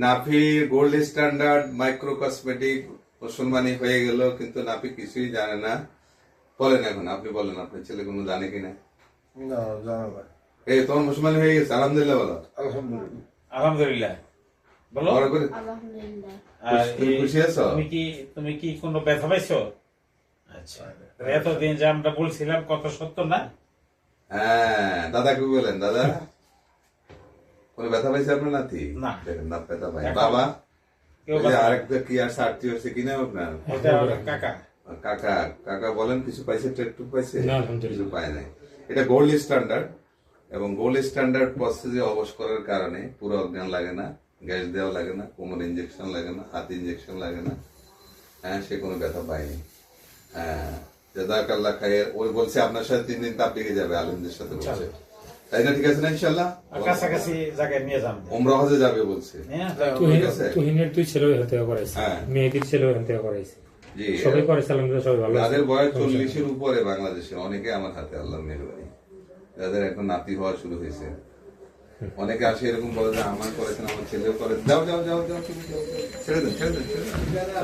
Nafi gold standard micro cosmetic মুসলমানি হয়ে গেল, কিন্তু নাফি কিছুই জানে না। বলেন এখন, আপনি বলেন, আপনার ছেলে কোনো জানে কিনা? না, জানা না। এই তোমার মুসলমানি হয়ে গেছে, আলহামদুলিল্লাহ বলো। আলহামদুলিল্লাহ। আলহামদুলিল্লাহ বলো। বড় করে আলহামদুলিল্লাহ। আর তুমি খুশি আছো? তুমি কি কোনো ব্যথা পাইছো? আচ্ছা, এতদিন যে আমরা বলছিলাম কত সত্য না? হ্যাঁ, দাদা কি বলেন? দাদা কোনো ব্যথা পাইছে আপনার নাতি? না। দেখেন না, ব্যথা পাই। এখন বাবা কেউ ওই যে ব্যথা পায় আরেকটা কি আর সার্টি হচ্ছে কিনা আপনার? না। এটা ওর কাকা। কাকা, কাকা বলেন কিছু পাইছে? একটু পাইছে? না, আলহামদুলিল্লাহ। কিছু পায় নাই। এটা গোল্ড স্ট্যান্ডার্ড, এবং গোল্ড স্ট্যান্ডার্ড প্রসেসে অবশ করার কারণে পুরো অজ্ঞান লাগে না, গ্যাস দেওয়া লাগে না, কোমর ইঞ্জেকশন লাগে না, হাত ইঞ্জেকশন লাগে না। হ্যাঁ, সে কোনো ব্যথা পায়নি। হ্যাঁ, জাযাকাল্লাহ খায়ের। ওই বলছে আপনার সাথে 3 দিন তাবলিগে যাবে, আলেমদের সাথে বলছে, তাই না? ঠিক আছে না? ইনশাল্লাহ আর কাছাকাছি জায়গায় নিয়ে যান। উমরা হজে যাবে বলছে। হ্যাঁ, ঠিক আছে। তুহিনের 2 ছেলে এখান থেকে করাইছে, হ্যাঁ। মেয়েদের ছেলে এখান থেকে করাইছে, জি, সবাই করাইছে, আলহামদুলিল্লাহ সবাই ভালো আছে। যাদের বয়স 40-এর উপরে বাংলাদেশে অনেকে আমার হাতে, আল্লাহর মেহরবানি, যাদের এখন নাতি হওয়া শুরু হয়েছে, অনেকে আসে এরকম বলে যে আমার করেছেন, আমার ছেলেও করে। যাও যাও যাও যাও, তুমি যাও, ছেড়ে দেন, ছেড়ে দেন, ছেড়ে দেন।